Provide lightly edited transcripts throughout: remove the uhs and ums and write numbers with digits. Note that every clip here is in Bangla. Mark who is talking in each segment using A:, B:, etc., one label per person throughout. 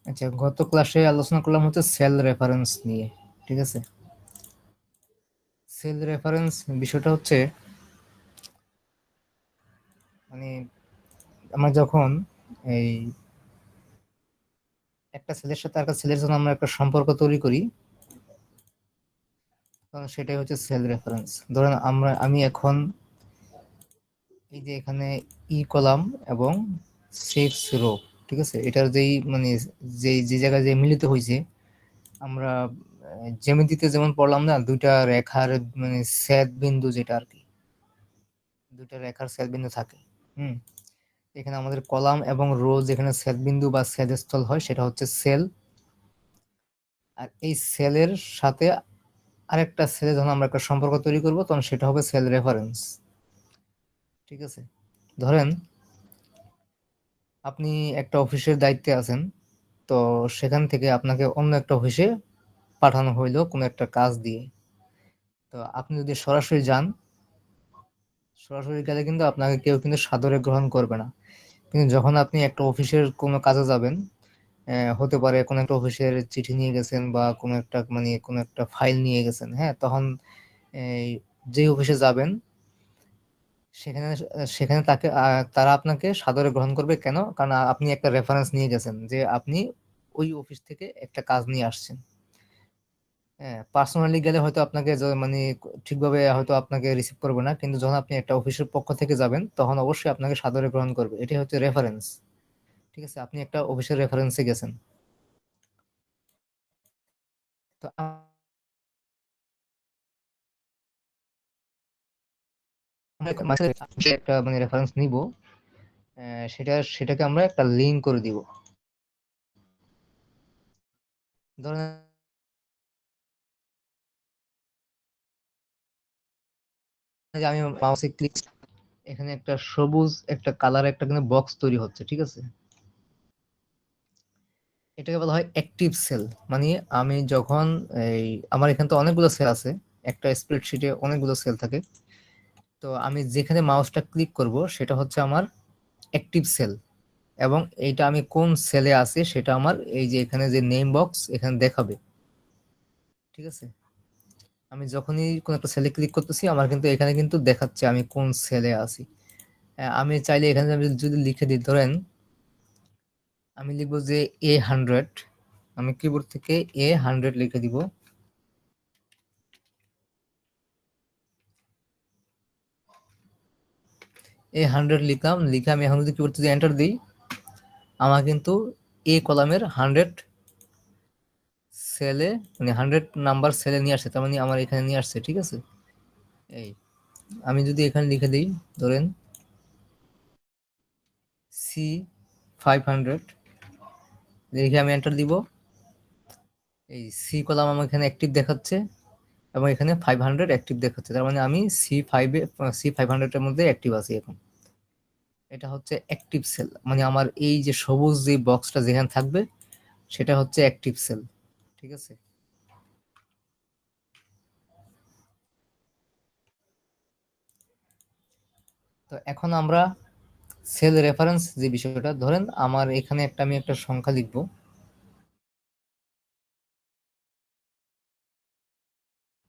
A: আচ্ছা, গত ক্লাসে আলোচনা করলাম হচ্ছে সেল রেফারেন্স নিয়ে। ঠিক আছে, সেল রেফারেন্স বিষয়টা হচ্ছে মানে আমরা যখন এই একটা সেলের সাথে আরেকটা সেলের জন্য আমরা একটা সম্পর্ক তৈরি করি, তখন সেটাই হচ্ছে সেল রেফারেন্স। ধরেন আমি এখন এই যে এখানে কলাম এবং 6 রো, ঠিক আছে, এটার যেই যে জায়গায় যে মিলিত হয়েছে, আমরা জ্যামিতিতে যেমন পড়লাম না, দুইটা রেখার ছেদ বিন্দু, যেটা আর কি দুইটা রেখার ছেদ বিন্দু থাকে। হুম এখানে আমাদের কলাম এবং রো যেখানে ছেদ বিন্দু বা ছেদস্থল হয়, সেটা হচ্ছে সেল। আর এই সেলের সাথে আরেকটা সেলে যখন আমরা একটা সম্পর্ক তৈরি করব, তখন সেটা হবে সেল রেফারেন্স। ঠিক আছে, ধরেন আপনি একটা অফিসের দায়িত্বে আছেন, তো সেখান থেকে আপনাকে অন্য একটা অফিসে পাঠানো হইলো কোনো একটা কাজ দিয়ে। তো আপনি যদি সরাসরি যান, সরাসরি গেলে কিন্তু আপনাকে কেউ কিন্তু সাদরে গ্রহণ করবে না। কিন্তু যখন আপনি একটা অফিসের কোনো কাজে যাবেন, হতে পারে কোনো একটা অফিসের চিঠি নিয়ে গেছেন বা কোনো একটা ফাইল নিয়ে গেছেন, হ্যাঁ, তখন এই যে অফিসে যাবেন, সেখানে সেখানে তারা আপনাকে সাদরে গ্রহণ করবে। কেন? কারণ আপনি একটা রেফারেন্স নিয়ে গেছেন যে আপনি ওই অফিস থেকে একটা কাজ নিয়ে আসছেন। হ্যাঁ, পার্সোনালি গেলে হয়তো আপনাকে ঠিকভাবে হয়তো আপনাকে রিসিভ করবে না, কিন্তু যখন আপনি একটা অফিসের পক্ষ থেকে যাবেন, তখন অবশ্যই আপনাকে সাদরে গ্রহণ করবে। এটাই হচ্ছে রেফারেন্স। ঠিক আছে, আপনি একটা অফিসের রেফারেন্সে গেছেন। তো একটা রেফারেন্স নিব, সেটাকে আমরা একটা লিঙ্ক করে দিব। ধরেন যে আমি মাউসে ক্লিক, এখানে একটা সবুজ একটা কালার একটা কিন্তু বক্স তৈরি হচ্ছে। ঠিক আছে, এটাকে বলা হয় অ্যাক্টিভ সেল। মানে আমি যখন এই আমার এখানে তো অনেকগুলো সেল আছে, একটা স্প্রেডশিটে অনেকগুলো সেল থাকে। তো আমি যেখানে মাউসটা ক্লিক করব, সেটা হচ্ছে আমার অ্যাক্টিভ সেল। এবং এইটা আমি কোন সেলে আছি সেটা আমার এই যে এখানে যে নেম বক্স এখানে দেখাবে। ঠিক আছে, আমি যখনই কোন একটা সেলে ক্লিক করতেছি, আমার কিন্তু এখানে কিন্তু দেখাচ্ছে আমি কোন সেলে আছি। আমি চাইলে এখানে আমি যদি লিখে দিই, ধরেন আমি লিখবো যে A100, আমি কিবোর্ড থেকে A100 লিখে দিব। A100 লিখলাম, লিখে আমি এখন যদি কিবোর্ড থেকে এন্টার দিই, আমার কিন্তু এ কলামের 100 সেলে 100 নাম্বার সেলে নিয়ে আসছে, তার মানে আমার এখানে নিয়ে আসছে। ঠিক আছে, এই আমি যদি এখানে লিখে দিই, ধরেন C500 লিখে আমি এন্টার দিব, এই সি কলাম আমার এখানে অ্যাক্টিভ দেখাচ্ছে এবং এখানে 500 অ্যাক্টিভ দেখাচ্ছে। তার মানে আমি C500 এর মধ্যে অ্যাক্টিভ আছি এখন। এটা হচ্ছে অ্যাক্টিভ সেল। মানে আমার এই যে সবুজ যে বক্সটা যেখানে থাকবে, সেটা হচ্ছে অ্যাক্টিভ সেল। ঠিক আছে, তো এখন আমরা সেল রেফারেন্স যে বিষয়টা, ধরেন আমার এখানে আমি একটা সংখ্যা লিখবো।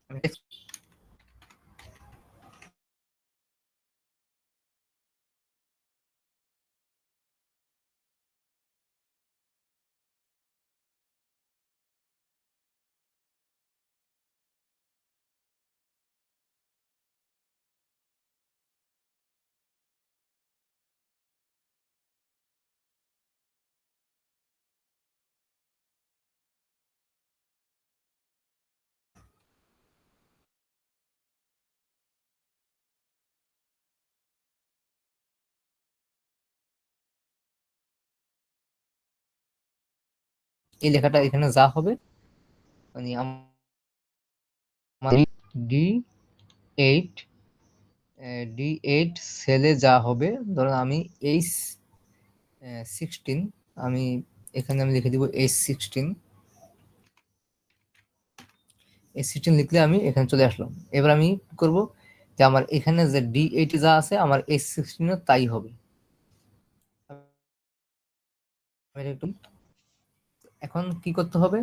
A: আমি এই লেখাটা এখানে যা হবে, মানে আমার ডি এইট D8 সেলে যা হবে, ধরুন আমি H16, আমি এখানে আমি লিখে দিব H16। H16 লিখলে আমি এখানে চলে আসলাম। এবার আমি কি করবো, যে আমার এখানে যে D8 যা আছে, আমার H16 তাই হবে। এখন কি করতে হবে,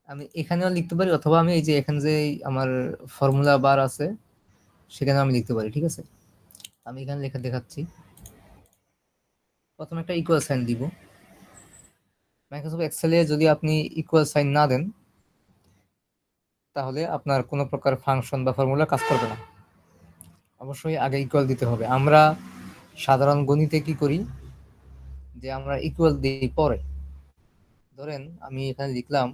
A: আমি এখানেও লিখতে পারি, অথবা আমি এই যে এখানে যে আমার ফর্মুলা বার আছে সেখানে আমি লিখতে পারি। ঠিক আছে, আমি এখানে লেখা দেখাচ্ছি। প্রথমে একটা ইকুয়াল সাইন দিব। মাইক্রোসফট এক্সেলে যদি আপনি ইকুয়াল সাইন না দেন তাহলে আপনার কোনো প্রকার ফাংশন বা ফর্মুলা কাজ করবে না। অবশ্যই আগে ইকুয়াল দিতে হবে। আমরা সাধারণ গণিতে কি করি, যে আমরা ইকুয়াল দিই পরে। ধরেন আমি এখানে লিখলাম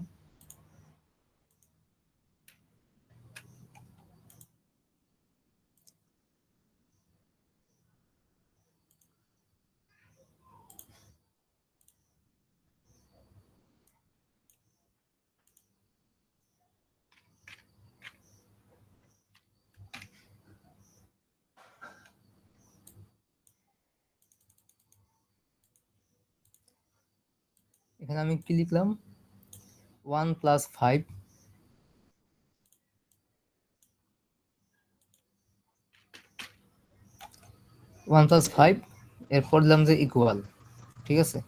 A: এখানে আমি কি লিখলাম, 1 + 5 1 + 5 এরপর দিলাম যে ইকুয়াল। ঠিক আছে,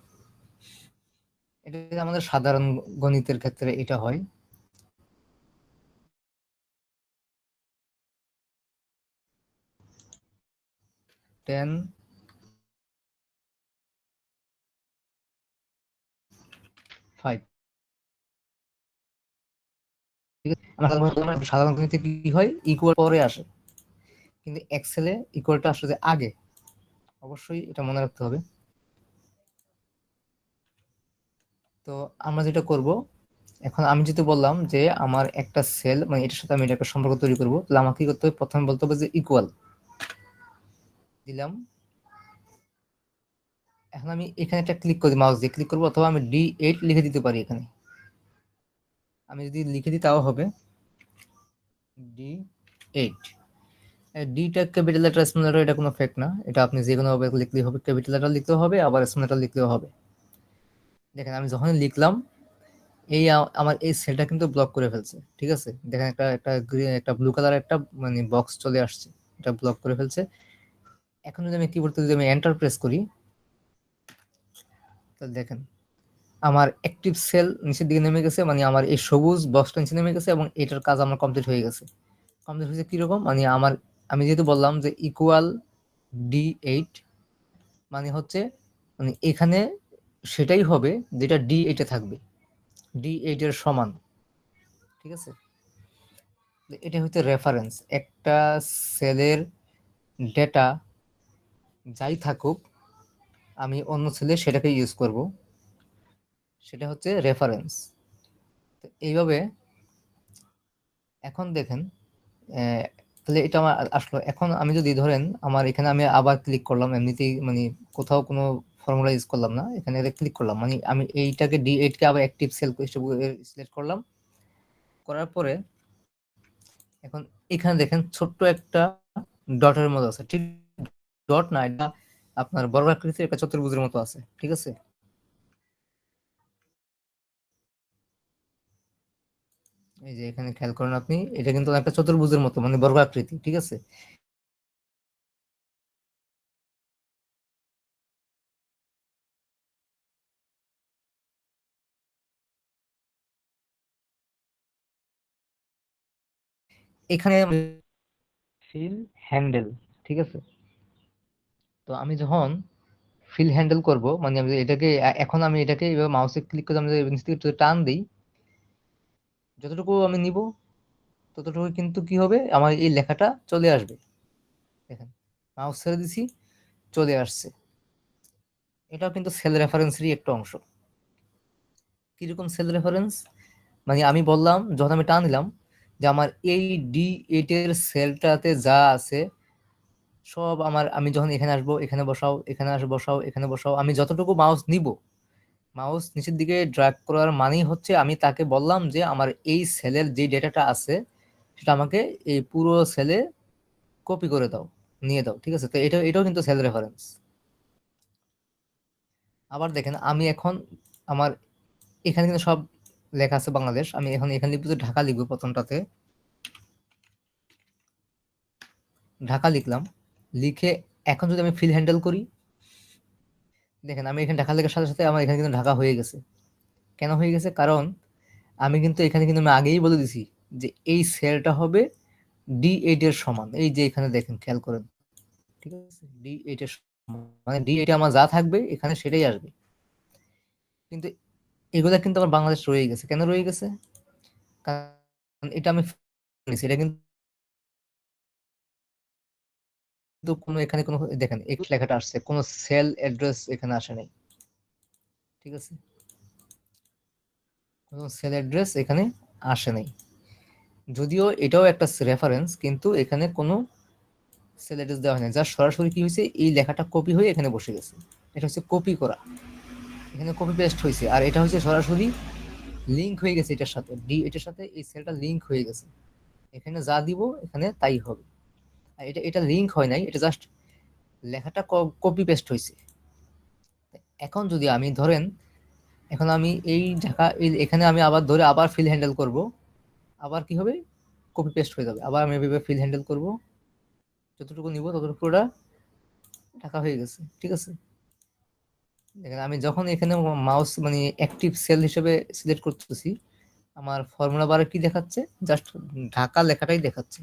A: এটা আমাদের সাধারণ গণিতের ক্ষেত্রে এটা হয়। টেন 5। ঠিক আছে, আমরা সাধারণ গণিতে কি হয়, ইকুয়াল পরে আসে, কিন্তু এক্সেলে ইকুয়ালটা আসলে যে আগে। অবশ্যই এটা মনে রাখতে হবে। তো আমরা যেটা করব, এখন আমি যেটা বললাম যে আমার একটা সেল, মানে এটার সাথে আমি এটা একটা সম্পর্ক তৈরি করবো, তাহলে আমাকে কি করতে হবে, প্রথমে বলতে হবে যে ইকুয়াল দিলাম। এখন আমি এখানে একটা ক্লিক করি, মাউস দিয়ে ক্লিক করবো, অথবা আমি D8 লিখে দিতে পারি এখানে। আমি যদি লিখে দিই তাও হবে D8। ডিটা ক্যাপিটাল লেটার স্মল লেটার এটা কোনো ফ্যাক্ট না, এটা আপনি যে কোনো ভাবে লিখলেই হবে, ক্যাপিটাল লেটার লিখলেও হবে আবার স্মল লেটার লিখলেও হবে। দেখেন আমি যখন লিখলাম এই আমার এই সেলটা কিন্তু ব্লক করে ফেলছে। ঠিক আছে, দেখেন একটা একটা একটা ব্লু কালার একটা মানে বক্স চলে আসছে, এটা ব্লক করে ফেলছে। এখন যদি আমি কিবোর্ডে যদি আমি এন্টার প্রেস করি, তাহলে দেখেন আমার অ্যাক্টিভ সেল নিচের দিকে নেমে গেছে, মানে আমার এই সবুজ বক্সটা নিচে নেমে গেছে এবং এটার কাজ আমার কমপ্লিট হয়ে গেছে। কমপ্লিট হয়েছে কিরকম, মানে আমার, আমি যেহেতু বললাম যে ইকুয়াল D8, মানে হচ্ছে মানে এখানে সেটাই হবে যেটা D8 থাকবে, D8 এর সমান। ঠিক আছে, এটা হচ্ছে রেফারেন্স। একটা সেলের ডেটা যাই থাকুক, আমি অন্য সেলে সেটাকে ইউজ করব, সেটা হচ্ছে রেফারেন্স। তো এইভাবে এখন দেখেন আহ, তাহলে এটা আমার আসলো। এখন আমি যদি ধরেন আমার এখানে আমি আবার ক্লিক করলাম এমনিতেই, মানে কোথাও কোনো ফর্মুলা ইউজ করলাম না, এখানে ক্লিক করলাম, মানে আমি এইটাকে D8 কে আবার অ্যাক্টিভ সেল সিলেক্ট করলাম। করার পরে এখন এখানে দেখেন ছোট্ট একটা ডটের মতো আছে, ঠিক ডট না, এটা আপনার বর্গাকৃতির একটা চতুর্ভুজের মতো আছে। ঠিক আছে, এই যে এখানে খেয়াল করেন আপনি, এটা কিন্তু একটা চতুর্ভুজের মতো, মানে বর্গাকৃতি। ঠিক আছে, এখানে ফিল হ্যান্ডেল। ঠিক আছে, তো আমি যখন ফিল হ্যান্ডেল করব, মানে আমি এটাকে এখন আমি এটাকে এইভাবে মাউসে ক্লিক করে আমি যদি নিচ থেকে একটু টান দিই, যতটুকু আমি নিব ততটুকু কিন্তু কি হবে, আমার এই লেখাটা চলে আসবে। দেখেন মাউস ছেড়ে দিছি, চলে আসছে। এটাও কিন্তু সেল রেফারেন্সেরই একটা অংশ। কিরকম সেল রেফারেন্স, মানে আমি বললাম যখন আমি টান দিলাম যে আমার এই D8 এর সেলটাতে যা আছে সব আমার, আমি যখন এখানে আসবো এখানে বসাও, এখানে আসবো বসাও, এখানে বসাও, আমি যতটুকু মাউস নিব, মাউস নিচের দিকে ড্র্যাগ করার মানেই হচ্ছে আমি তাকে বললাম যে আমার এই সেলের যে ডেটাটা আছে সেটা আমাকে এই পুরো সেলে কপি করে দাও, নিয়ে দাও। ঠিক আছে, তো এটাও কিন্তু সেল রেফারেন্স। আবার দেখেন আমি এখন আমার এখানে কিন্তু সব লেখা আছে বাংলাদেশ, আমি এখন এখানে লিখবো যে ঢাকা, লিখবো প্রথমটাতে ঢাকা লিখলাম। লিখে এখন যদি আমি ফিল হ্যান্ডেল করি, দেখেন আমি এখানে ঢাকা লেখার সাথে সাথে আমার এখানে কিন্তু ঢাকা হয়ে গেছে। কেন হয়ে গেছে? কারণ আমি কিন্তু এখানে কিন্তু আমি আগেই বলে দিছি যে এই সেলটা হবে D8 এর সমান। এই যে এখানে দেখেন, খেয়াল করেন, ঠিক আছে? D8 এর সমান, মানে D8 এ আমার যা থাকবে এখানে সেটাই আসবে। কিন্তু এগুলা কিন্তু আমার বাংলাদেশ রয়ে গেছে। কেন রয়ে গেছে? কারণ এটা আমি নিছি, এটা কিন্তু কোনো এখানে কোনো, দেখেন এই লেখাটা আসছে, কোনো সেল অ্যাড্রেস এখানে আসে নাই, ঠিক আছে? কোনো সেল অ্যাড্রেস এখানে আসে নাই। যদিও এটাও একটা রেফারেন্স, কিন্তু এখানে কোনো সেল অ্যাড্রেস দেওয়া হয় না। যা সরাসরি কি হয়েছে, এই লেখাটা কপি হয়ে এখানে বসে গেছে। এটা হচ্ছে কপি করা, এখানে কপি পেস্ট হয়েছে। আর এটা হচ্ছে সরাসরি লিংক হয়ে গেছে এটার সাথে, এটার সাথে এই সেলটা লিংক হয়ে গেছে। এখানে যা দিব এখানে তাই হবে। আর এটা এটা লিংক হয় নাই, এটা জাস্ট লেখাটা কপি পেস্ট হয়েছে। এখন যদি আমি ধরেন, এখন আমি এই ঢাকা এখানে আমি আবার ধরে আবার ফিল হ্যান্ডেল করব, আবার কি হবে, কপি পেস্ট হয়ে যাবে। আবার আমি এভাবে ফিল হ্যান্ডেল করব, যতটুকু নিব ততটুকু পুরোটা ঢাকা হয়ে গেছে, ঠিক আছে? দেখেন আমি যখন এখানে মাউস মানে অ্যাক্টিভ সেল হিসেবে সিলেক্ট করতেছি, আমার ফর্মুলা বারে কি দেখাচ্ছে, জাস্ট ঢাকা লেখাটাই দেখাচ্ছে,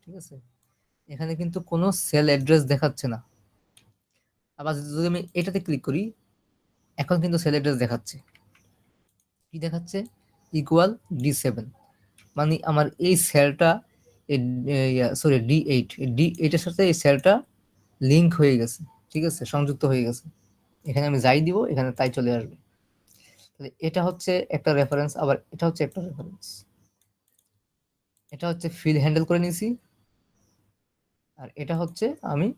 A: ঠিক আছে? এখানে কিন্তু কোনো সেল অ্যাড্রেস দেখাচ্ছে না। আবার যদি আমি এটাতে ক্লিক করি, এখন কিন্তু সেল অ্যাড্রেস দেখাচ্ছে। কি দেখাচ্ছে? ইকুয়াল D7, মানে আমার এই সেলটা, সরি D8, D8 এর সাথে এই সেলটা লিংক হয়ে গেছে, ঠিক আছে, সংযুক্ত হয়ে গেছে। এখানে আমি যাই দিব এখানে তাই চলে আসবে। তাহলে এটা হচ্ছে একটা রেফারেন্স, আবার এটা হচ্ছে একটা রেফারেন্স। এটা হচ্ছে ফিল হ্যান্ডেল করে নিয়েছি, আর এটা হচ্ছে আমি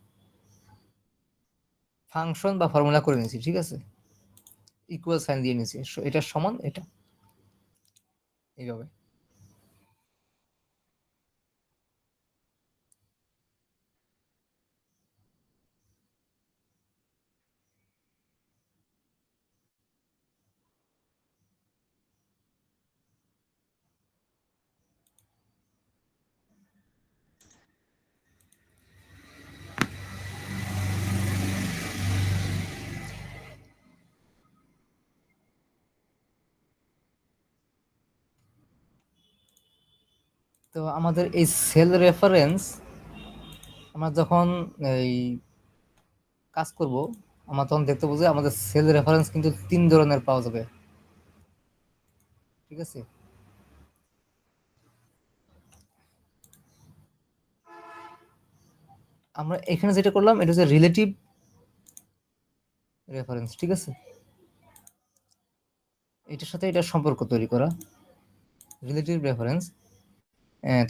A: ফাংশন বা ফর্মুলা করে নিয়েছি, ঠিক আছে? ইকুয়াল সাইন দিয়ে নিয়েছি, এটা সমান এটা, এইভাবে। তো আমাদের এই সেল রেফারেন্স আমরা যখন এই কাজ করব, আমরা তখন দেখতে পাবো যে আমাদের সেল রেফারেন্স কিন্তু 3 ধরনের পাওয়া যাবে, ঠিক আছে? আমরা এখানে যেটা করলাম এটা হচ্ছে রিলেটিভ রেফারেন্স, ঠিক আছে? এটার সাথে এটার সম্পর্ক তৈরি করা, রিলেটিভ রেফারেন্স।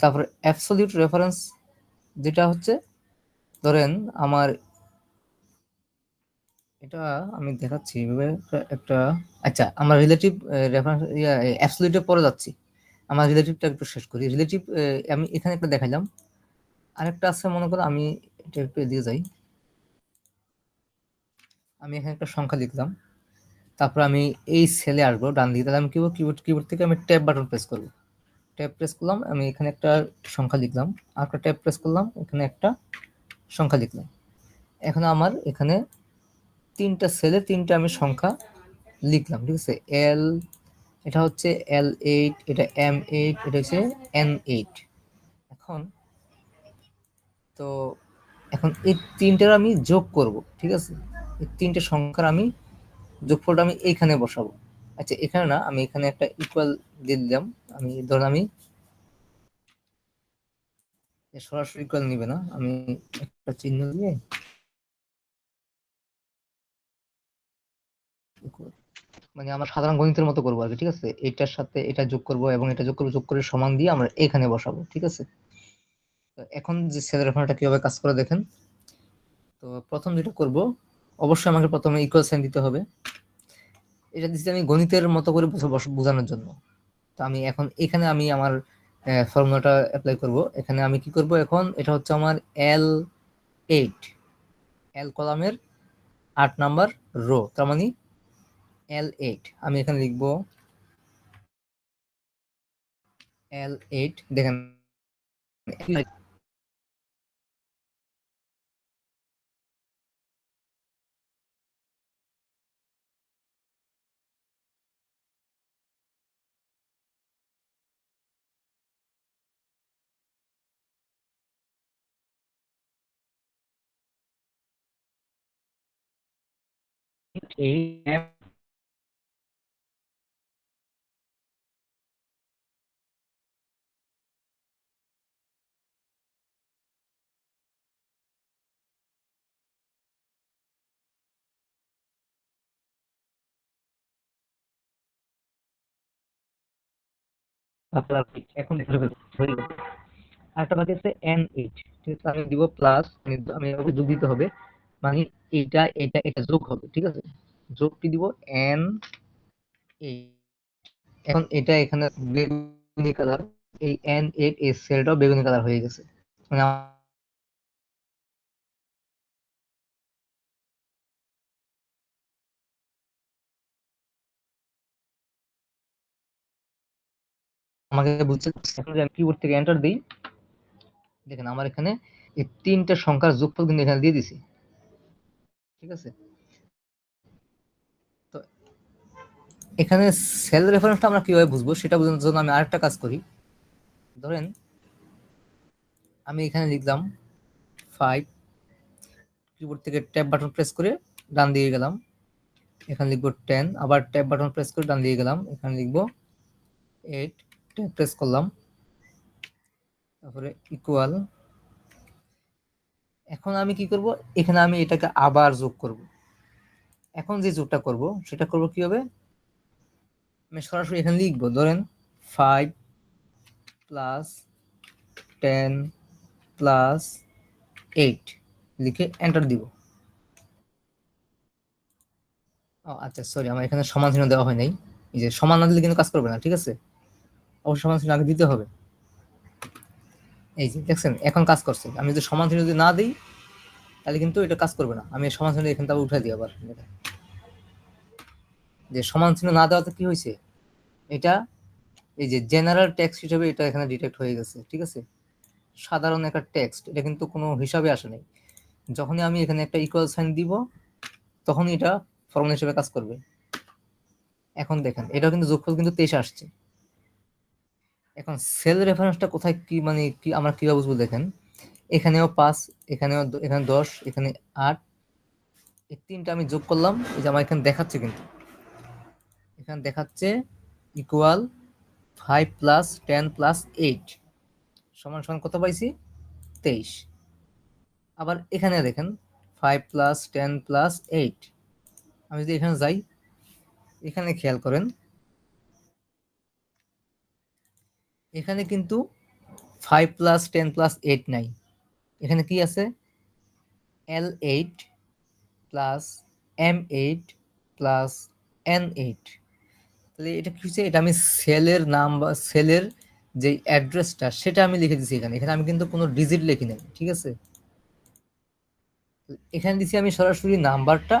A: তারপরে অ্যাবসলিউট রেফারেন্স, যেটা হচ্ছে ধরেন আমার এটা আমি দেখাচ্ছি এভাবে একটা, আচ্ছা আমার রিলেটিভ রেফারেন্স অ্যাবসলিউটের পরে যাচ্ছি। আমার রিলেটিভটা একটু শেষ করি। রিলেটিভ আমি এখানে একটা দেখাইলাম, আরেকটা আছে, মনে করো আমি এটা একটু এদিকে যাই, আমি এখানে একটা সংখ্যা লিখলাম, তারপর আমি এই সেলে আসবো ডান দিকে, তাহলে আমি কিবোর্ড কিবোর্ড থেকে আমি ট্যাব বাটন প্রেস করবো। ট্যাব প্রেস করলাম, আমি এখানে একটা সংখ্যা লিখলাম, আর একটা ট্যাব প্রেস করলাম, এখানে একটা সংখ্যা লিখলাম। এখন আমার এখানে 3টা সেলে 3টা আমি সংখ্যা লিখলাম, ঠিক আছে? এটা হচ্ছে L8, এটা M8, এটা হচ্ছে N8। এখন তো এখন এই 3টার আমি যোগ করব, ঠিক আছে? এই 3টে সংখ্যার আমি যোগফলটা আমি এইখানে বসাবো। আচ্ছা এখানে না, আমি এখানে একটা ইকুয়াল দিয়ে দিলাম। আমি ধরুন আমি সরাসরি ইকুয়াল নিবে না, আমি একটা চিহ্ন দিয়ে equal, মানে আমরা সাধারণ গণিতের মতো করবো আর কি, ঠিক আছে? এটার সাথে এটা যোগ করব এবং এটা যোগ করবো, যোগ করে সমান দিয়ে আমরা এখানে বসাবো, ঠিক আছে? তো এখন যে সেলের রেফারেন্সটা কিভাবে কাজ করে দেখেন। তো প্রথম যেটা করব, অবশ্যই আমাকে প্রথমে ইকুয়াল সাইন দিতে হবে। এটা দিচ্ছি আমি গণিতের মতো করে বোঝানোর জন্য। তো আমি এখন এখানে আমি আমার ফর্মুলাটা অ্যাপ্লাই করব। এখানে আমি কি করব, এখন এটা হচ্ছে আমার L8, এল কলামের 8 নাম্বার রো, তার মানে L8। আমি এখানে লিখবো L8, দেখেন এখন হয়ে গেছে। আরেকটা বাকি আছে N8, ঠিক আছে, আমি দিব প্লাস, আমি ওকে যোগ দিতে হবে, মানে এটা এটা এটা যোগ হবে, ঠিক আছে, যোগ কি দিব N8। এখন এটা এখানে বেগুনি কালার, এই N8 এই সেলটাও বেগুনি কালার হয়ে গেছে, মানে আমাকে বুঝতে, এখন যদি আমি কিবোর্ড থেকে এন্টার দিই, দেখেন আমার এখানে এই তিনটা সংখ্যার যোগফল কিন্তু এখানে দিয়ে দিছি, ঠিক আছে। তো এখানে সেল রেফারেন্সটা আমরা কিভাবে বুঝবো সেটা বোঝানোর জন্য আমি আরেকটা কাজ করি। ধরেন আমি এখানে লিখলাম 5, কিবোর্ড থেকে ট্যাব বাটন প্রেস করে ডান দিকে গেলাম, এখানে লিখবো 10, আবার ট্যাব বাটন প্রেস করে ডান দিকে গেলাম, এখানে লিখবো 8, ট্যাব প্রেস করলাম, তারপরে ইকুয়াল। এখন আমি কি করব, এখানে আমি এটাকে আবার যোগ করব। এখন যে যোগটা করব সেটা করব কি হবে, আমি সরাসরি এখানে লিখবো, ধরেন 5 প্লাস 10 প্লাস 8 লিখে এন্টার দিব। আচ্ছা সরি, আমার এখানে সমান চিহ্ন দেওয়া হয় নাই, এই যে সমান না দিলে কিন্তু কাজ করবে না, ঠিক আছে, অবশ্যই সমান চিহ্ন আগে দিতে হবে। এই যে দেখছেন এখন কাজ করছে, আমি যদি সমান চিহ্ন যদি না দিই তাহলে কিন্তু এটা কাজ করবে না। আমি সমান চিহ্ন এখান থেকে উঠে দিই আবার, যে সমান চিহ্ন না দেওয়াতে কি হয়েছে, এটা এই যে জেনারেল টেক্সট হিসেবে এটা এখানে ডিটেক্ট হয়ে গেছে, ঠিক আছে, সাধারণ একটা টেক্সট, এটা কিন্তু কোনো হিসাবে আসে নাই। যখনই আমি এখানে একটা ইকুয়াল সাইন দিব তখনই এটা ফর্মুলা হিসেবে কাজ করবে। এখন দেখেন এটা কিন্তু যোগফল কিন্তু 23 আসছে। এখন সেল রেফারেন্সটা কোথায়, কি মানে কি আমরা কিভাবে বুঝবো, দেখেন এখানেও 5, এখানেও এখানে 10, এখানে 8, এই তিনটা আমি যোগ করলাম, এই যে আমার এখানে দেখাচ্ছে, কিন্তু এখানে দেখাচ্ছে ইকুয়াল 5 প্লাস 10 প্লাস 8 সমান সমান কত পাইছি, 23। আবার এখানে দেখেন 5 প্লাস 10 প্লাস 8, আমি যদি এখানে যাই, এখানে খেয়াল করেন এখানে কিন্তু 5 প্লাস 10 প্লাস 8 নাই, এখানে কি আছে, L8 plus M8 plus N8। তাহলে এটা কি হচ্ছে, এটা আমি সেলের নাম বা সেলের যে অ্যাড্রেসটা সেটা আমি লিখে দিছি এখানে, এখানে আমি কিন্তু কোনো ডিজিট লিখি নাই, ঠিক আছে। এখানে দিছি আমি সরাসরি নাম্বারটা,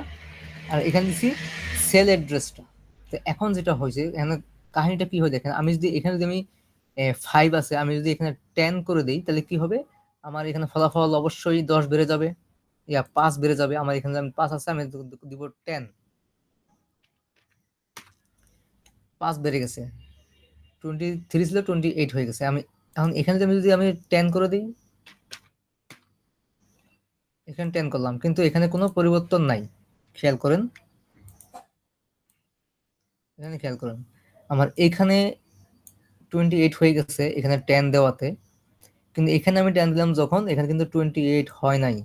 A: আর এখানে দিছি সেল অ্যাড্রেসটা। তো এখন যেটা হয়েছে এখানে কাহিনীটা কি হয় দেখেন, আমি যদি এখানে যদি আমি 5 আছে, আমি যদি এখানে 10 করে দিই তাহলে কি হবে, আমার এখানে ফলাফল অবশ্যই 10 বেড়ে যাবে, ইয়া 5 বেড়ে যাবে। আমার এখানে আমি 5 আছে, আমি দিব 10, 5 বেড়ে গেছে, 23 ছিল 28 হয়ে গেছে। আমি এখন এখানে যদি আমি 10 করে দিই, এখানে 10 করলাম কিন্তু এখানে কোনো পরিবর্তন নাই, খেয়াল করেন, এখানে খেয়াল করেন আমার এখানে 28 হয়ে গেছে এখানে 10 দেওয়াতে, কিন্তু এখানে আমি 10 দিলাম যখন, এখানে কিন্তু 28 হয় নাই,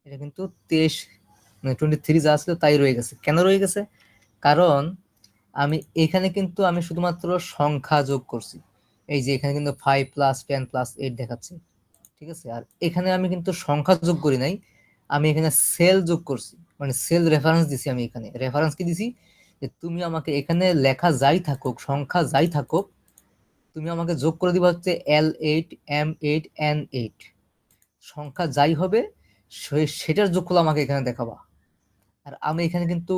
A: এটা কিন্তু 23, মানে 23 যা ছিল তাই রয়ে গেছে। কেন রয়ে গেছে, কারণ আমি এখানে কিন্তু আমি শুধুমাত্র সংখ্যা যোগ করছি, এই যে এখানে কিন্তু 5 প্লাস 10 প্লাস 8 দেখাচ্ছে, ঠিক আছে, আর এখানে আমি কিন্তু সংখ্যা যোগ করি নাই, আমি এখানে সেল যোগ করছি, মানে সেল রেফারেন্স দিছি। আমি এখানে রেফারেন্স কি দিছি, যে তুমি আমাকে এখানে লেখা যাই থাকুক, সংখ্যা যাই থাকুক, তুমি আমাকে যোগ করে দিবা হচ্ছে L8 M8 N8, সংখ্যা যাই হবে সেটার যোগফল আমাকে এখানে দেখাবা। আর আমি এখানে কিন্তু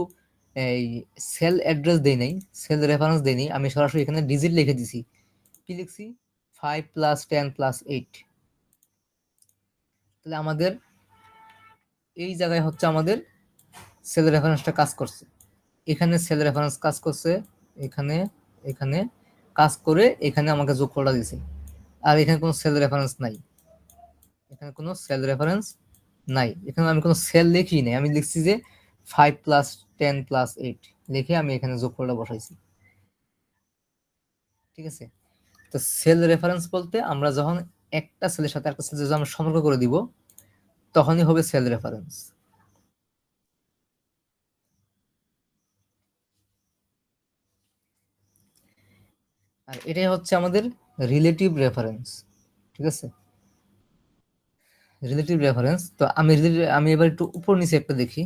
A: এই সেল অ্যাড্রেস দেই নাই, সেল রেফারেন্স দেই নাই, আমি সরাসরি এখানে ডিজিট লিখে দিছি। কি লিখছি, 5 প্লাস 10 প্লাস 8। তাহলে আমাদের এই জায়গায় হচ্ছে আমাদের সেল রেফারেন্সটা কাজ করছে, এখানে সেল রেফারেন্স কাজ করছে, এখানে এখানে কাজ করে এখানে আমাকে যোগফলটা দিছে। আর এখানে কোনো সেল রেফারেন্স নাই, এখানে কোনো সেল রেফারেন্স নাই, এখানে আমি কোনো সেল লিখি নাই, আমি লিখছি যে 5 প্লাস 10 প্লাস 8 লিখে আমি এখানে যোগফলটা বসাইছি। ঠিক আছে, তো সেল রেফারেন্স বলতে আমরা যখন একটা সেলের সাথে একটা সেল আমরা সম্পর্ক করে দিব তখনই হবে সেল রেফারেন্স। আর এটাই হচ্ছে আমাদের রিলেটিভ রেফারেন্স। ঠিক আছে, রিলেটিভ রেফারেন্স। তো আমি এবার একটু উপর নিচে একটা দেখি।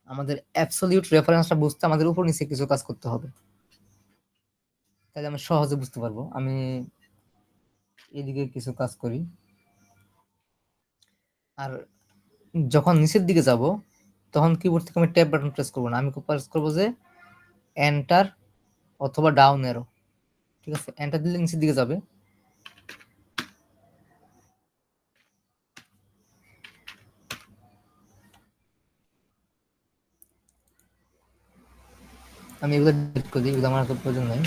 A: আমাদের অ্যাবসলিউট রেফারেন্সটা বুঝতে আমাদের উপর নিচে কিছু কাজ করতে হবে, তাহলে আমরা সহজে বুঝতে পারবো। আমি এদিকে কিছু কাজ করি, আর যখন নিচের দিকে যাব তখন কিবোর্ড থেকে আমি ট্যাব বাটন প্রেস করবো না, আমি প্রেস করবো যে এন্টার অথবা ডাউন এরো। ঠিক আছে, এন্টার দিলে নিচের দিকে যাবে। আমি এগুলো ডিলিট করে দিই, এগুলো আমার তো প্রয়োজন নাই।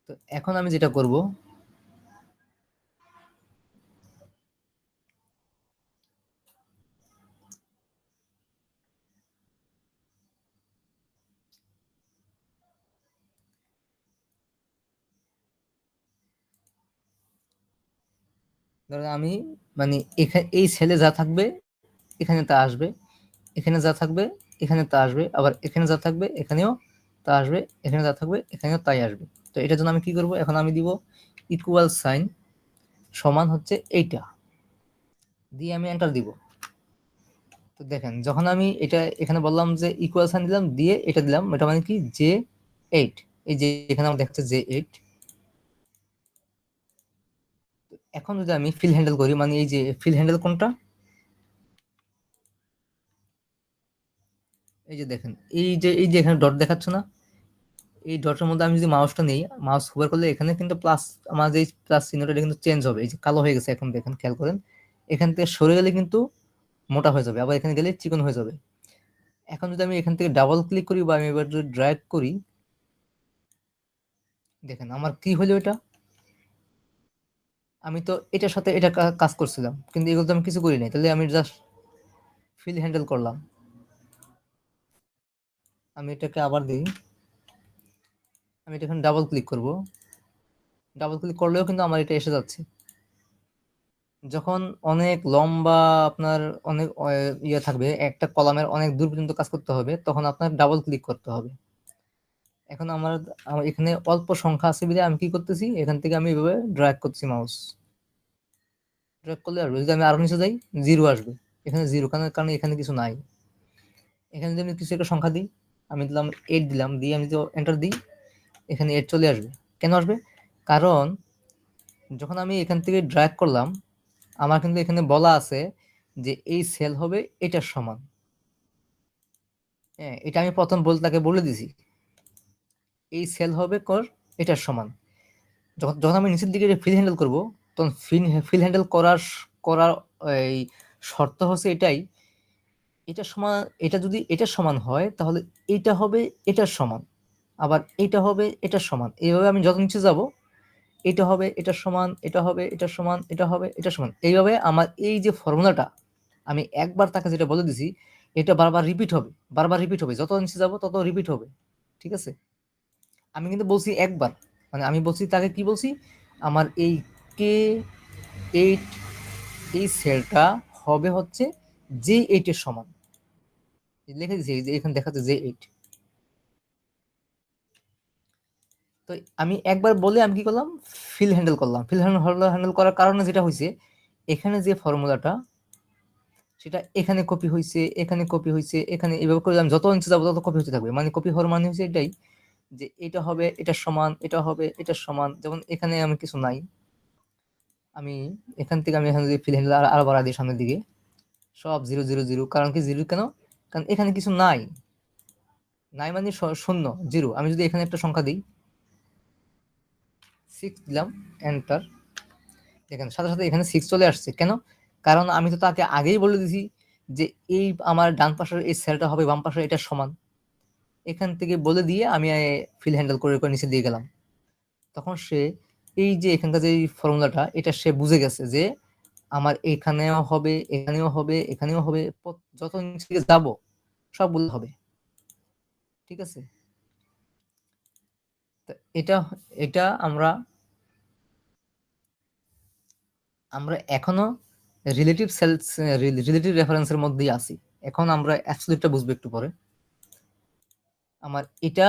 A: তো এখন আমি যেটা করব, ধরেন আমি মানে এখানে এই সেলে যা থাকবে এখানে তা আসবে, এখানে যা থাকবে এখানে তা আসবে, আবার এখানে যা থাকবে এখানেও তা আসবে, এখানে যা থাকবে এখানেও তাই আসবে। তো এটার জন্য আমি কি করব, এখন আমি দিব ইকুয়াল সাইন সমান হচ্ছে এইটা দিয়ে আমি এন্টার দিব। তো দেখেন যখন আমি এটা এখানে বললাম যে ইকুয়াল সাইন দিলাম দিয়ে এটা দিলাম, এটা মানে কি যে 8, এই যে এখানে আমার দেখাচ্ছে যে 8। এখন যদি আমি ফিল হ্যান্ডেল করি, মানে এই যে ফিল হ্যান্ডেল কোনটা, এই যে দেখেন এই যে এখানে ডট দেখাচ্ছে না, এই ডটের মধ্যে আমি যদি মাউসটা নেই, মাউস হোভার করলে এখানে কিন্তু প্লাস, আমার যে প্লাস চিহ্নটা এটা কিন্তু চেঞ্জ হবে, এই যে কালো হয়ে গেছে এখন দেখেন, খেয়াল করেন। এখান থেকে সরে গেলে কিন্তু মোটা হয়ে যাবে, আবার এখানে গেলে চিকন হয়ে যাবে। এখন যদি আমি এখান থেকে ডাবল ক্লিক করি বা আমি এবার যদি ড্র্যাগ করি, দেখেন আমার কি হলো এটা, আমি তো এটার সাথে এটা কাজ করছিলাম কিন্তু এগুলো তো আমি কিছু করি নাই, তাহলে আমি জাস্ট ফিল হ্যান্ডেল করলাম। আমি এটাকে আবার দিই, আমি এটা এখন ডাবল ক্লিক করব, ডাবল ক্লিক করলেও কিন্তু আমার এটা এসে যাচ্ছে। যখন অনেক লম্বা আপনার অনেক ইয়ে থাকবে, একটা কলামের অনেক দূর পর্যন্ত কাজ করতে হবে, তখন আপনার ডাবল ক্লিক করতে হবে। এখন আমার এখানে অল্প সংখ্যা আছে বলে আমি কি করতেছি, এখান থেকে আমি এভাবে ড্র্যাগ করছি, মাউস ড্র্যাগ করলে আসবে। যদি আমি আরো নিচে যাই জিরো আসবে, এখানে জিরো, কারণ এখানে কিছু নাই। এখানে যদি আমি কিছু একটা সংখ্যা দিই, আমি দিলাম 8 দিলাম, দিয়ে আমি যদি এন্টার দিই এখানে 8 চলে আসবে। কেন আসবে, কারণ যখন আমি এখান থেকে ড্র্যাগ করলাম আমার কিন্তু এখানে বলা আছে যে এই সেল হবে এটার সমান। হ্যাঁ, এটা আমি প্রথম তাকে বলে দিছি এই সেল হবে এটার সমান। যখন যখন আমি নিচের দিকে ফিল হ্যান্ডেল করব তখন ফিল হ্যান্ডেল করার এই শর্ত হচ্ছে এটাই, এটার সমান, এটা যদি এটার সমান হয় তাহলে এটা হবে এটার সমান, আবার এটা হবে এটার সমান। এইভাবে আমি যত নিচে যাব এটা হবে এটার সমান, এটা হবে এটার সমান, এটা হবে এটার সমান। এইভাবে আমার এই যে ফর্মুলাটা আমি একবার তাকে যেটা বলে দিছি এটা বারবার রিপিট হবে, বারবার রিপিট হবে, যত নিচে যাব তত রিপিট হবে। ঠিক আছে, আমি কিন্তু বলছি একবার, মানে আমি বলছি তাকে কি বলছি, আমার এই কে 8 এই সেলটা হবে হচ্ছে যে 8 এর সমান, লিখে দিয়েছি যে এখানে দেখাচ্ছে যে 8। তো আমি একবার বলে আমি কি করলাম, ফিল হ্যান্ডেল করলাম। ফিল হ্যান্ডেল করার কারণে যেটা হয়েছে, এখানে যে ফর্মুলাটা সেটা এখানে কপি হয়েছে, এখানে কপি হয়েছে, এখানে এভাবে করে আমি যত নিচে যাবো তত কপি হতে থাকবে। মানে কপি হওয়ার মানে হচ্ছে এটাই যে এটা হবে এটার সমান, এটা হবে এটার সমান। যেমন এখানে আমি কিছু নাই, আমি এখান থেকে আমি এখানে যদি ফিল হ্যান্ডেল আরো বাড়া দিই সামনের দিকে, সব 0 0 0। কারণ কি জিরো কেন, কারণ এখানে কিছু নাই, নাই মানে শূন্য, জিরো। আমি যদি এখানে একটা সংখ্যা দিই 6 দিলাম, এন্টার, দেখেন সাথে সাথে এখানে 6 চলে আসছে। কেন, কারণ আমি তো তাকে আগেই বলে দিছি যে এই আমার ডান পাশের এই সেলটা হবে বাম পাশের এটার সমান। এখান থেকে বলে দিয়ে আমি ফিল হ্যান্ডেল করে করে নিচে দিয়ে গেলাম। তখন সে এই যে এখানকার যে ফর্মুলাটা এটা সে বুঝে গেছে যে আমার এখানেও হবে, এখানেও হবে, এখানেও হবে, যত নিচে যাব সবগুলো হবে। ঠিক আছে, এটা এটা আমরা এখনো রিলেটিভ সেলস রিলেটিভ রেফারেন্সের মধ্যেই আছি। এখন আমরা অ্যাবসলিউটটা বুঝবো একটু পরে। আমার এটা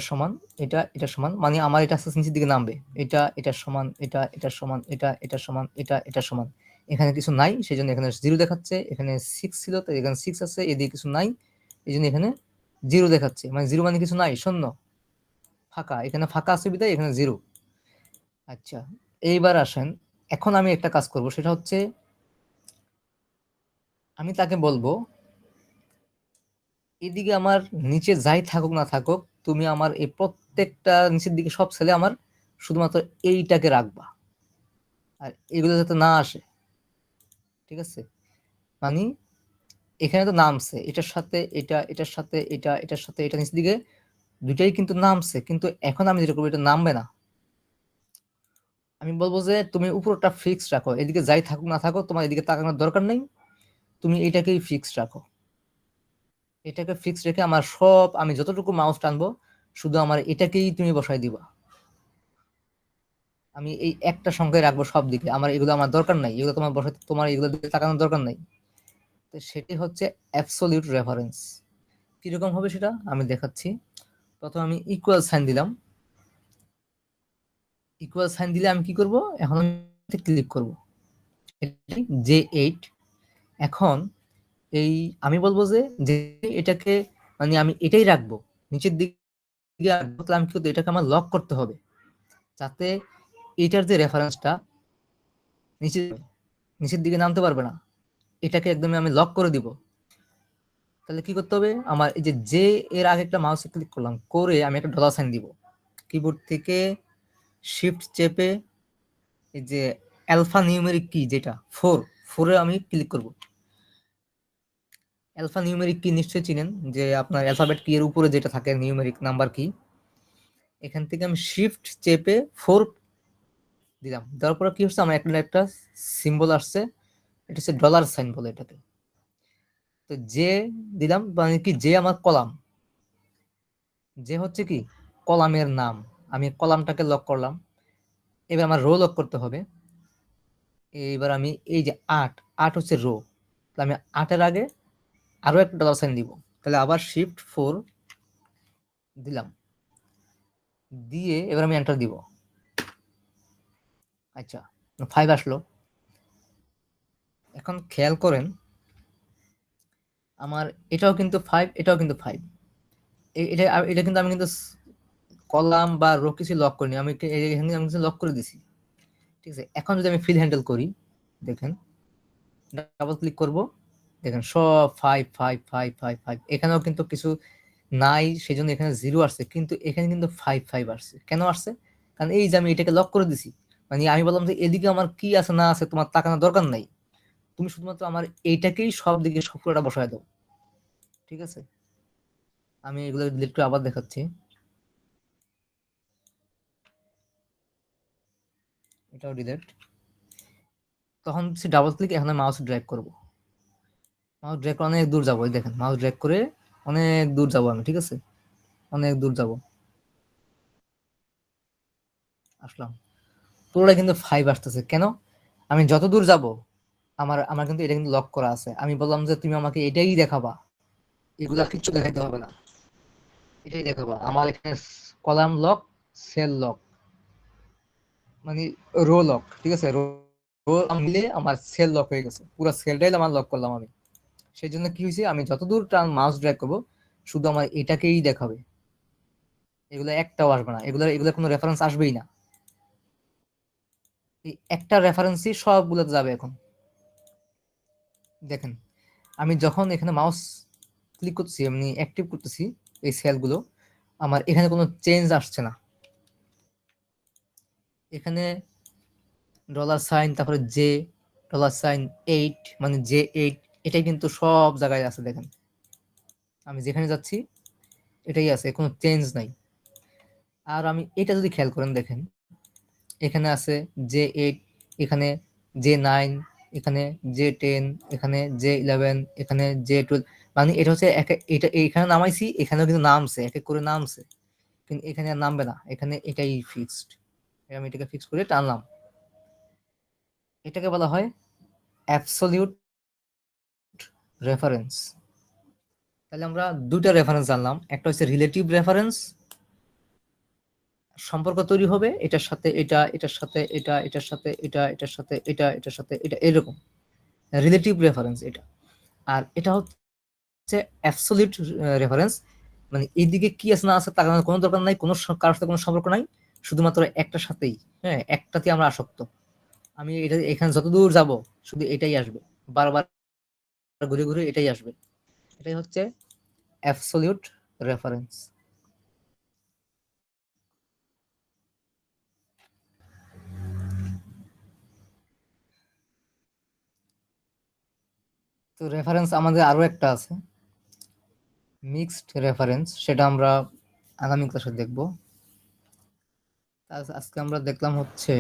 A: সমান, এটা সমান, মানে আমার এটা আস্তে আস্তে নিচের দিকে নামবে। এটা সমান, এটা সমান, এটা সমান, এটা সমান। এখানে কিছু নাই, সেই জন্য এখানে 0 দেখাচ্ছে। এখানে 6 ছিল, তাই এখানে 6 আছে, এদিকে কিছু নাই, এই জন্য এখানে 0 দেখাচ্ছে। মানে 0 মানে কিছু নাই, শূন্য, ফাঁকা। এখানে ফাঁকা আছে বিধায় এখানে 0। আচ্ছা, এইবার আসেন, এখন আমি একটা কাজ করব, সেটা হচ্ছে আমি তাকে বলবো এদিকে আমার নিচে যাই থাকুক না থাকুক, তুমি আমার এই প্রত্যেকটা নিচের দিকে সব ছেলে আমার শুধুমাত্র এইটাকে রাখবা, আর এগুলো যাতে না আসে। ঠিক আছে, মানে এখানে তো নামছে, এটার সাথে এটা, এটার সাথে এটা, এটার সাথে এটা, নিচের দিকে দুইটাই কিন্তু নামছে, কিন্তু এখন আমি যেটা করবো, এটা নামবে না। আমি বলবো যে তুমি উপরটা ফিক্স রাখো, এদিকে যাই থাকুক না থাকুক তোমার এদিকে তাকানোর দরকার নেই, তুমি এটাকেই ফিক্স রাখো। এটাকে ফিক্স রেখে আমার সব, আমি যতটুকু মাউস টানবো শুধু আমার এটাকেই তুমি বসাই দিবা। আমি এই একটা সংখ্যায় রাখবো সব দিকে, আমার এগুলো আমার দরকার নাই, এগুলো তোমার বসাতে, তোমার এগুলো দিকে তাকানোর দরকার নাই। তো সেটি হচ্ছে অ্যাবসলিউট রেফারেন্স। কিরকম হবে সেটা আমি দেখাচ্ছি। প্রথম আমি ইকুয়াল সাইন দিলাম। ইকুয়াল সাইন দিলে আমি কি করব, এখন আমি ক্লিক করব J8। এখন এই আমি বলবো যে যে এটাকে, মানে আমি এটাই রাখবো নিচের দিকে রাখবো, তাহলে আমি কি করতে, এটাকে আমার লক করতে হবে, যাতে এটার যে রেফারেন্সটা নিচে নিচের দিকে নামতে পারবে না, এটাকে একদমই আমি লক করে দিব। তাহলে কি করতে হবে, আমার এই যে এর আগে একটা মাউসে ক্লিক করলাম, করে আমি একটা ডলার সাইন দিব। কিবোর্ড থেকে শিফট চেপে এই যে অ্যালফা নিউমেরিক কি, যেটা 4 আমি ক্লিক করব। অ্যালফা নিউমেরিক কি নিশ্চয়ই চিনেন, যে আপনার অ্যালফাবেট কি এর উপরে যেটা থাকে নিউমেরিক নাম্বার কি। এখান থেকে আমি শিফট চেপে 4 দিলাম, দেওয়ার পরে কি হচ্ছে, আমার একটা সিম্বল আসছে, এটা হচ্ছে ডলার সাইন বলে এটাকে। তো যে দিলাম, মানে কি, যে আমার কলাম, যে হচ্ছে কি কলামের নাম, আমি কলামটাকে লক করলাম। এবার আমার রো লক করতে হবে। এইবার আমি এই যে 8 হচ্ছে রো, আমি 8-এর আগে আরো একটা ডলার সাইন দিব। তাহলে আবার শিফট 4 দিলাম, দিয়ে এবার আমি এন্টার দিব। আচ্ছা, 5 আসলো। এখন খেয়াল করেন, আমার এটাও কিন্তু 5, এটাও কিন্তু 5। এটা এটা কিন্তু আমি কিন্তু কলাম বা রো কিছু লক করিনি, আমি এখানে আমি কিছু লক করে দিছি। ঠিক আছে, এখন যদি আমি ফিল হ্যান্ডেল করি, দেখেন, ডাবল ক্লিক করব, দেখেন সব 5 এখানেও কিন্তু কিছু নাই, সেই জন্য এখানে 0 আসছে, কিন্তু এখানে কিন্তু 5 আসছে। কেন আসছে, কারণ এই যে আমি এটাকে লক করে দিছি। মানে আমি বললাম যে এদিকে আমার কি আছে না আছে তোমার তাকানোর দরকার নাই, তুমি শুধুমাত্র আমার এইটাকেই সব দিকে সবকটা বসায় দাও। ঠিক আছে, আমি এগুলো ডিলিট করে আবার দেখাচ্ছি। এটাও ডিলিট। তখন ডাবল ক্লিক, এখন মাউস ড্র্যাগ করব। মাউস ড্র্যাগ করে অনেক দূর যাবো, দেখেন মাউস ড্র্যাগ করে অনেক দূর যাবো আমি। ঠিক আছে, অনেক দূর যাব, আসলাম, পুরোটা কিন্তু 5 আসতেছে। কেন, আমি যত দূর যাব আমার আমার কিন্তু এটা কিন্তু লক করা আছে। আমি বললাম যে তুমি আমাকে এটাই দেখাবা, এগুলা কিচ্ছু দেখাইতে হবে না, এটাই দেখাবা। আমার এখানে কলাম লক, সেল লক, মানে রো লক। ঠিক আছে, রো মিলে আমার সেল লক হয়ে গেছে, পুরো সেলটাই আমার লক করলাম আমি। সেই জন্য কি হয়েছে, আমি যতদূর টান মাউস ড্র্যাগ করবো শুধু আমার এটাকেই দেখাবে, এগুলো একটাও আসবে না, এগুলো এগুলো কোনো রেফারেন্স আসবেই না। এই একটা রেফারেন্সই সবগুলোতে যাবে এখন। দেখেন, আমি যখন এখানে মাউস ক্লিক করতেছি, এমনি অ্যাক্টিভ করতেছি এই সেলগুলো, আমার এখানে কোনো চেঞ্জ আসছে না। এখানে ডলার সাইন, তারপরে জে, ডলার সাইন 8, মানে J8, এটাই কিন্তু সব জায়গায় আছে। দেখেন আমি যেখানে যাচ্ছি এটাই আছে, কোনো চেঞ্জ নাই। আর আমি এটা যদি খেয়াল করেন, দেখেন এখানে আছে J8, এখানে J9, এখানে J10, এখানে J11, এখানে J12, মানে এটা হচ্ছে এটা এখানে নামাইছি, এখানেও কিন্তু নামছে, এক এক করে নামছে, কিন্তু এখানে আর নামবে না, এখানে এটাই ফিক্সড। আমি এটাকে ফিক্স করে টানলাম। এটাকে বলা হয় অ্যাবসলিউট রেফারেন্স। তাহলে আমরা দুইটা রেফারেন্স জানলাম, একটা হচ্ছে রিলেটিভ রেফারেন্স, সম্পর্ক তৈরি হবে এটার সাথে এটা, এটার সাথে এটা, এটার সাথে এটা, এটার সাথে এটা, এটার সাথে এটা, এরকম রিলেটিভ রেফারেন্স এটা। আর এটা হচ্ছে অ্যাবসলিউট রেফারেন্স, মানে এইদিকে কি আছে না আছে তার কোনো দরকার নাই, কোনো কারোর সাথে কোনো সম্পর্ক নাই, শুধুমাত্র একটার সাথেই, হ্যাঁ একটাতে আমরা আসক্ত। আমি এটা এখানে যতদূর যাব শুধু এটাই আসবে, বারবার ঘুরে ঘুরে এটাই আসবে। এটাই হচ্ছে অ্যাবসলিউট রেফারেন্স। তো রেফারেন্স আমাদের আরো একটা আছে, মিক্সড রেফারেন্স, সেটা আমরা আগামী ক্লাসে দেখব। আজকে আমরা দেখলাম হচ্ছে